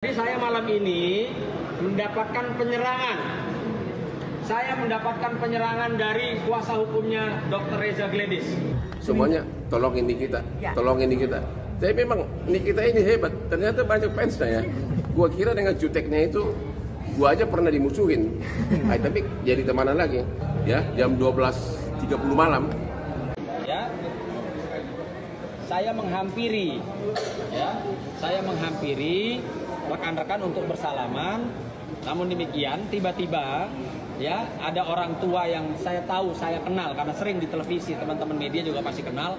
Jadi saya malam ini mendapatkan penyerangan. Saya mendapatkan penyerangan dari kuasa hukumnya Dr. Reza Gledis. Semuanya tolongin Nikita, tolongin Nikita. Tapi memang Nikita ini hebat. Ternyata banyak fansnya ya. Gua kira dengan juteknya itu gua aja pernah dimusuhin. Tapi jadi temanan lagi. Ya, jam 12.30 malam. Ya. Saya menghampiri rekan-rekan untuk bersalaman. Namun demikian tiba-tiba ya ada orang tua yang saya tahu, saya kenal karena sering di televisi, teman-teman media juga pasti kenal.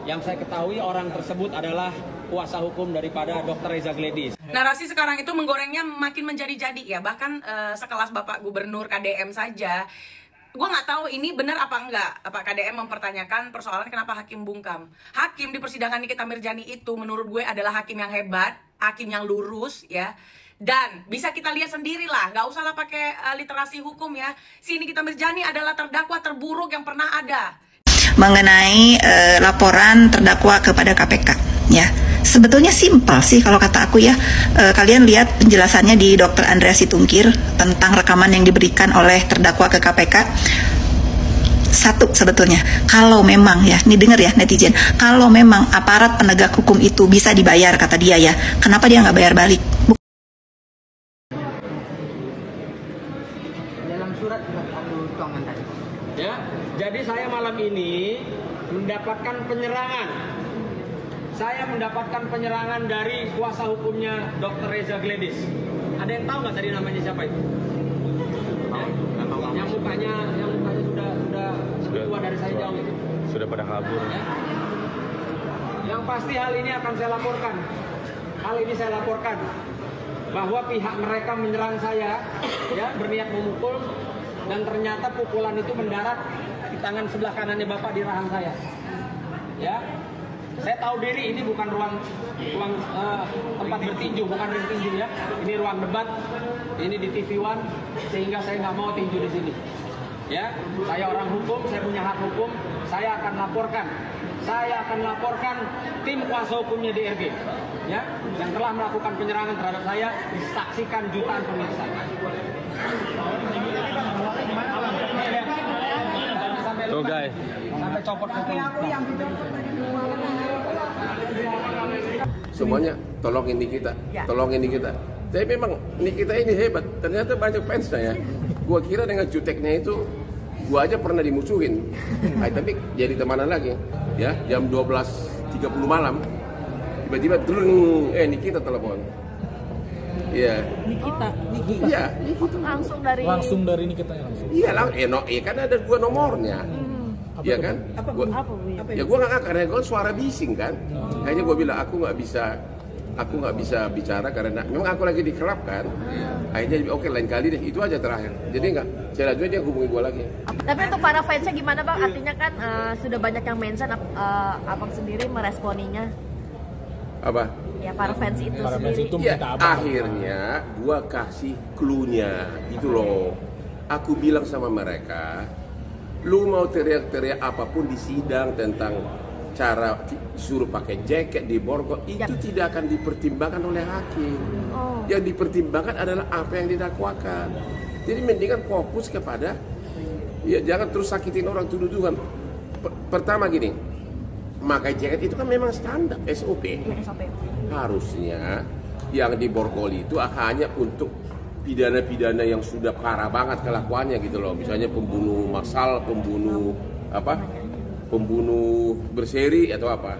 Yang saya ketahui orang tersebut adalah kuasa hukum daripada Dr. Reza Gledis. Narasi sekarang itu menggorengnya makin menjadi-jadi ya, bahkan sekelas Bapak Gubernur KDM saja. Gue nggak tahu ini benar apa enggak. Pak KDM mempertanyakan persoalan kenapa hakim bungkam. Hakim di persidangan Nikita Mirzani itu menurut gue adalah hakim yang hebat, hakim yang lurus ya. Dan bisa kita lihat sendiri lah, nggak usah lah pakai literasi hukum ya. Si Nikita Mirzani adalah terdakwa terburuk yang pernah ada. Mengenai laporan terdakwa kepada KPK ya. Sebetulnya simpel sih kalau kata aku ya. Kalian lihat penjelasannya di Dr. Andreas Situngkir tentang rekaman yang diberikan oleh terdakwa ke KPK. Satu sebetulnya, kalau memang ya, ini denger ya netizen, kalau memang aparat penegak hukum itu bisa dibayar kata dia ya, kenapa dia nggak bayar balik? Dalam surat aku tuangkan tadi. Ya, jadi saya malam ini mendapatkan penyerangan. Saya mendapatkan penyerangan dari kuasa hukumnya Dr. Reza Gledis. Ada yang tahu nggak tadi namanya siapa itu? Ya? Yang mukanya sudah tua dari saya jauh itu. Sudah pada kabur. Ya? Yang pasti hal ini akan saya laporkan. Hal ini saya laporkan bahwa pihak mereka menyerang saya, ya berniat memukul, dan ternyata pukulan itu mendarat di tangan sebelah kanannya Bapak di rahang saya. Ya. Saya tahu diri ini bukan ruang tempat bertinju, bukan ring tinju ya. Ini ruang debat, ini di TV One, sehingga saya nggak mau tinju di sini. Ya, saya orang hukum, saya punya hak hukum, saya akan laporkan. Saya akan laporkan tim kuasa hukumnya DRG, ya, yang telah melakukan penyerangan terhadap saya, disaksikan jutaan pemirsa. Tuh guys, sampai copot kuku. Semuanya tolongin Nikita, tolongin Nikita. Tapi memang Nikita ini hebat. Ternyata banyak fansnya ya. Gua kira dengan juteknya itu gua aja pernah dimusuhin. Tapi jadi temanan lagi. Ya, jam 12.30 malam tiba-tiba Nikita telepon. Iya. Nikita. Iya, Nikita. Langsung dari Nikita ya langsung. Iya, kan ada dua nomornya. Iya kan? Apa ya gua nggak karena gua suara bising kan. Kayaknya gua bilang aku nggak bisa bicara karena memang aku lagi di klub kan. Akhirnya oke lain kali deh, itu aja terakhir. Jadi nggak, selanjutnya dia hubungi gua lagi. Tapi untuk para fansnya gimana Bang? Artinya kan sudah banyak yang mention, Abang sendiri meresponinya. Apa? Ya para fans itu para sendiri. Fans itu ya, akhirnya gua kasih clue-nya gitu loh. Aku bilang sama mereka, lu mau teriak-teriak apapun di sidang tentang cara suruh pakai jaket di borgol itu tidak akan dipertimbangkan oleh hakim. Yang dipertimbangkan adalah apa yang didakwakan. Jadi mendingan fokus kepada ya jangan terus sakitin orang, tuduh-tuduhan. Pertama gini, pakai jaket itu kan memang standar SOP. Harusnya yang di borgol itu hanya untuk pidana-pidana yang sudah parah banget kelakuannya gitu loh. Misalnya pembunuh massal, pembunuh berseri atau apa.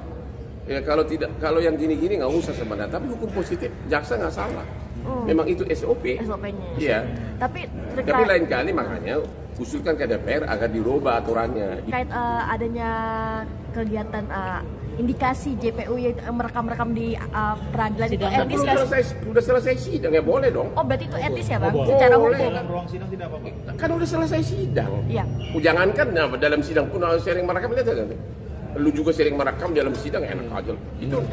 Ya kalau yang gini-gini nggak usah sebenarnya. Tapi hukum positif, jaksa nggak salah. Memang itu SOP. SOP-nya. Iya. Tapi lain kali makanya usulkan ke DPR agar dirubah aturannya. Terkait adanya kegiatan indikasi JPU yaitu merekam di peradilan itu etis nggak sih? Udah selesai sidang ya boleh dong. Oh berarti itu etis ya Bang? Boleh. Secara hukum? Dalam ruang sidang tidak apa-apa. Kan udah selesai sidang. Iya. Jangankan dalam sidang pun sering merekam, lihat aja. Lu juga sering merekam dalam sidang enak aja. Itu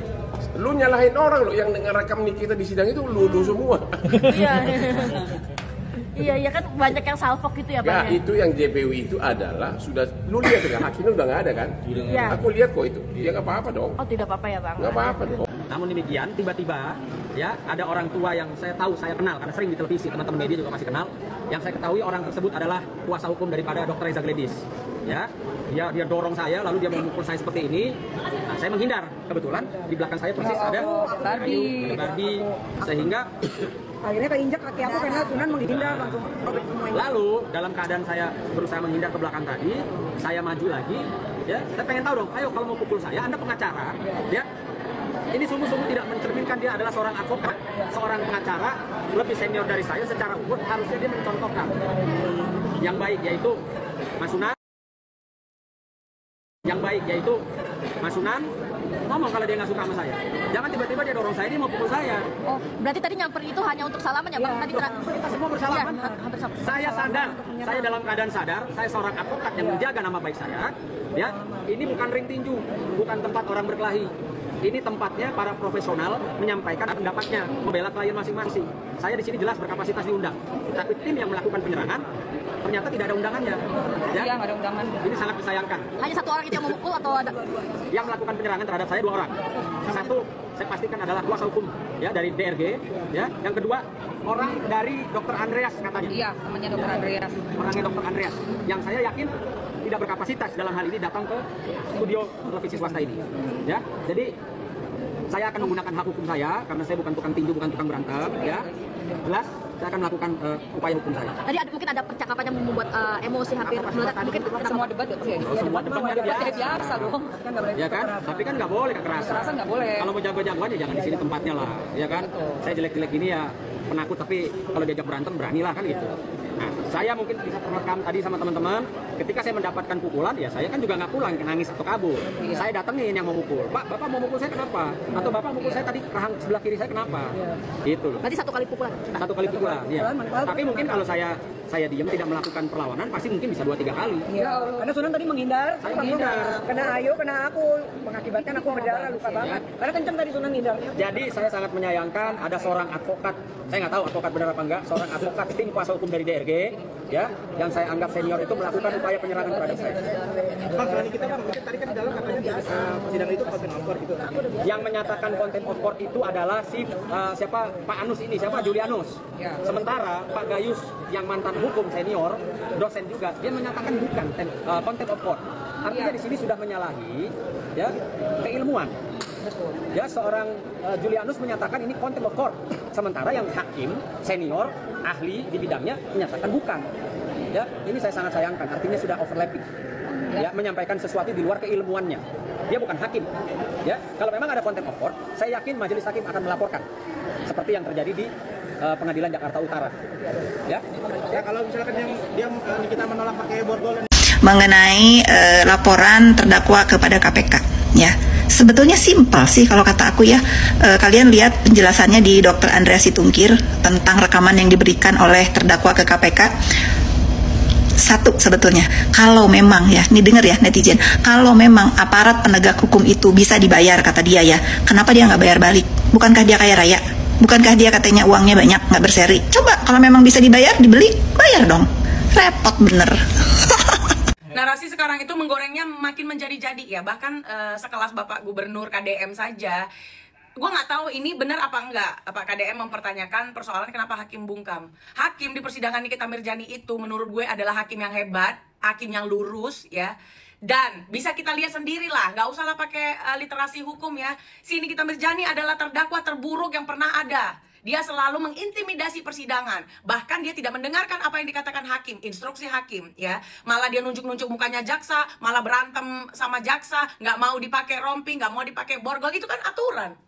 lu nyalahin orang lo yang ngerekam Nikita di sidang itu lu semua. Iya. Iya kan banyak yang salfok gitu ya Bang. Ya itu yang JPU itu adalah sudah lu lihat kan hakimnya udah nggak ada kan? Iya. Aku lihat kok itu. Ya nggak apa-apa dong. Oh tidak apa-apa ya Bang. Nggak apa-apa dong. Namun demikian tiba-tiba ya ada orang tua yang saya tahu, saya kenal karena sering di televisi, teman-teman media juga masih kenal. Yang saya ketahui orang tersebut adalah kuasa hukum daripada Dr. Reza Gledis. Ya, dia dorong saya, lalu dia memukul saya seperti ini. Nah, saya menghindar. Kebetulan di belakang saya persis ada Barbie, sehingga akhirnya keinjak kaki aku karena Sunan menghindar langsung robek semua. Lalu dalam keadaan saya berusaha menghindar ke belakang tadi, saya maju lagi. Ya, saya pengen tahu dong, ayo kalau mau pukul saya, Anda pengacara, ya. Ini sungguh-sungguh tidak mencerminkan dia adalah seorang advokat, seorang pengacara, lebih senior dari saya secara umur, harusnya dia mencontohkan yang baik, yaitu Mas Sunan. Yang baik, yaitu Mas Sunan, ngomong kalau dia nggak suka sama saya. Jangan tiba-tiba dia dorong saya, dia mau pukul saya. Oh, berarti tadi nyamper itu hanya untuk salaman ya, Bang? Tadi kita semua bersalaman. Ya, hampir sama. Saya sadar, saya dalam keadaan sadar, saya seorang advokat yang menjaga nama baik saya. Ya, ini bukan ring tinju, bukan tempat orang berkelahi. Ini tempatnya para profesional menyampaikan pendapatnya, membela klien masing-masing. Saya di sini jelas berkapasitas diundang, tapi tim yang melakukan penyerangan ternyata tidak ada undangannya. Ya, Iya, nggak ada undangan. Ini sangat disayangkan. Hanya satu orang itu yang memukul atau ada? Yang melakukan penyerangan terhadap saya 2 orang. Satu, saya pastikan adalah kuasa hukum ya dari DRG. Ya, yang kedua orang dari Dr. Andreas katanya. Iya, namanya Dr. Andreas. Orangnya Dr. Andreas, yang saya yakin tidak berkapasitas dalam hal ini datang ke studio televisi swasta ini. Ya, jadi saya akan menggunakan hak hukum saya karena saya bukan tukang tinju, bukan tukang berantem. Ya, jelas saya akan melakukan upaya hukum saya. Tadi mungkin ada percakapan yang membuat emosi hampir meledak. Mungkin Semua debat ya. Semua debat kan Biasa dong. ya kan? Tapi kan nggak boleh kekerasan. Kekerasan nggak boleh. Kalau mau jago-jagoan ya jangan di sini tempatnya lah, ya kan? Saya jelek-jelek ini ya penakut, tapi kalau diajak berantem beranilah kan gitu. Nah, saya mungkin bisa terekam tadi sama teman-teman. Ketika saya mendapatkan pukulan, ya saya kan juga nggak pulang, nangis atau kabur. Saya datengin yang mau mukul. Pak, Bapak mau mukul saya kenapa? Atau Bapak mukul saya tadi rahang sebelah kiri saya kenapa? Gitu loh. berarti 1 kali pukulan. 1 kali pukulan, ya. Tapi mungkin kalau saya diam tidak melakukan perlawanan, pasti mungkin bisa 2-3 kali. Iya, karena Sunan tadi menghindar. Saya menghindar. Kena Ayu, kena aku, mengakibatkan aku berdarah luka banget. Karena kenceng tadi Sunan hindarnya. Jadi saya sangat menyayangkan ada seorang advokat, saya nggak tahu advokat benar apa enggak, seorang advokat tim kuasa hukum dari DRG, ya, yang saya anggap senior itu melakukan upaya penyerangan terhadap saya. Bang, selain kita Bang, mungkin tadi kan di dalam katanya di sidang itu konten of court gitu. Yang menyatakan konten of court itu adalah siapa Pak Anus ini, siapa Julianus. Sementara Pak Gayus yang mantan hukum senior, dosen juga, dia menyatakan bukan konten of court. Artinya di sini sudah menyalahi ya keilmuan. Ya, seorang Julianus menyatakan ini contempt of court, sementara yang hakim senior ahli di bidangnya menyatakan bukan. Ya, ini saya sangat sayangkan. Artinya sudah overlapping. Ya, menyampaikan sesuatu di luar keilmuannya. Dia bukan hakim. Ya, kalau memang ada contempt of court, saya yakin majelis hakim akan melaporkan seperti yang terjadi di Pengadilan Jakarta Utara. Ya, kalau misalkan yang dia kita menolak pakai borgol mengenai laporan terdakwa kepada KPK, ya. Sebetulnya simpel sih kalau kata aku ya. Kalian lihat penjelasannya di Dr. Andreas Situngkir tentang rekaman yang diberikan oleh terdakwa ke KPK. Satu, sebetulnya kalau memang ya, nih denger ya netizen, kalau memang aparat penegak hukum itu bisa dibayar, kata dia ya, kenapa dia nggak bayar balik? Bukankah dia kaya raya? Bukankah dia katanya uangnya banyak, nggak berseri? Coba kalau memang bisa dibayar, dibeli, bayar dong. Repot bener. Narasi sekarang itu menggorengnya makin menjadi-jadi ya. Bahkan sekelas Bapak Gubernur KDM saja, gue nggak tahu ini benar apa enggak. Pak KDM mempertanyakan persoalan kenapa hakim bungkam. Hakim di persidangan Nikita Mirzani itu menurut gue adalah hakim yang hebat, hakim yang lurus ya. Dan bisa kita lihat sendiri lah, nggak usah lah pakai literasi hukum ya. Si Nikita Mirzani adalah terdakwa terburuk yang pernah ada. Dia selalu mengintimidasi persidangan. Bahkan dia tidak mendengarkan apa yang dikatakan hakim, instruksi hakim ya. Malah dia nunjuk-nunjuk mukanya jaksa, malah berantem sama jaksa, nggak mau dipakai rompi, nggak mau dipakai borgol, itu kan aturan.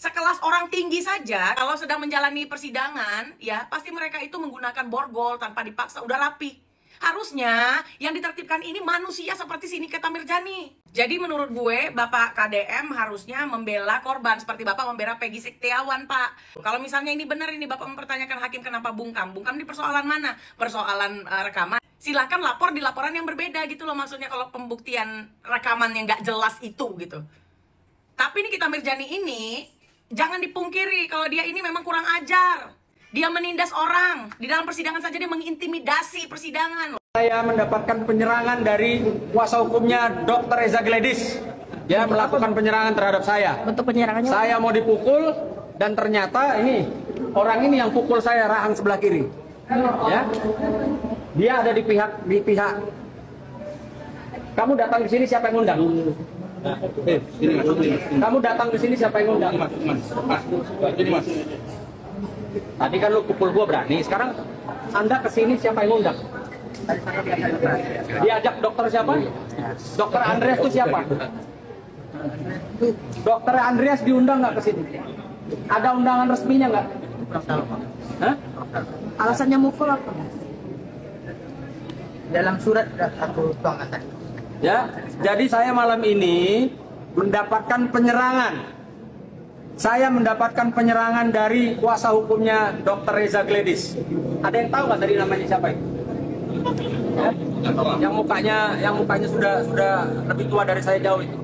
Sekelas orang tinggi saja kalau sedang menjalani persidangan ya, pasti mereka itu menggunakan borgol tanpa dipaksa, udah rapi. Harusnya yang ditertibkan ini manusia seperti si Nikita Mirzani. Jadi menurut gue Bapak KDM harusnya membela korban seperti Bapak membela Peggy Setiawan, Pak. Kalau misalnya ini benar, ini Bapak mempertanyakan hakim kenapa bungkam. Bungkam di persoalan mana? Persoalan rekaman. Silakan lapor di laporan yang berbeda gitu loh, maksudnya kalau pembuktian rekaman yang nggak jelas itu gitu. Tapi Nikita Mirzani ini jangan dipungkiri kalau dia ini memang kurang ajar. Dia menindas orang. Di dalam persidangan saja dia mengintimidasi persidangan. Saya mendapatkan penyerangan dari kuasa hukumnya Dr. Reza Gledis. Dia melakukan penyerangan terhadap saya. Bentuk penyerangannya? Saya mau dipukul, Dan ternyata ini orang ini yang pukul saya rahang sebelah kiri. Ya. Dia ada di pihak. Kamu datang ke sini siapa yang ngundang? Kamu datang ke sini siapa yang ngundang? Mas. Tadi kan lu pukul gua berani. Sekarang Anda ke sini siapa yang ngundang? Diajak dokter siapa? Dokter Andreas itu siapa? Dokter Andreas diundang nggak ke sini? Ada undangan resminya nggak? Hah? Alasannya mukul apa? Dalam surat aku tuangkan tadi. Ya, jadi saya malam ini mendapatkan penyerangan. Saya mendapatkan penyerangan dari kuasa hukumnya Dr. Reza Gledis. Ada yang tahu nggak tadi namanya siapa itu? Ya? Yang mukanya sudah lebih tua dari saya jauh itu.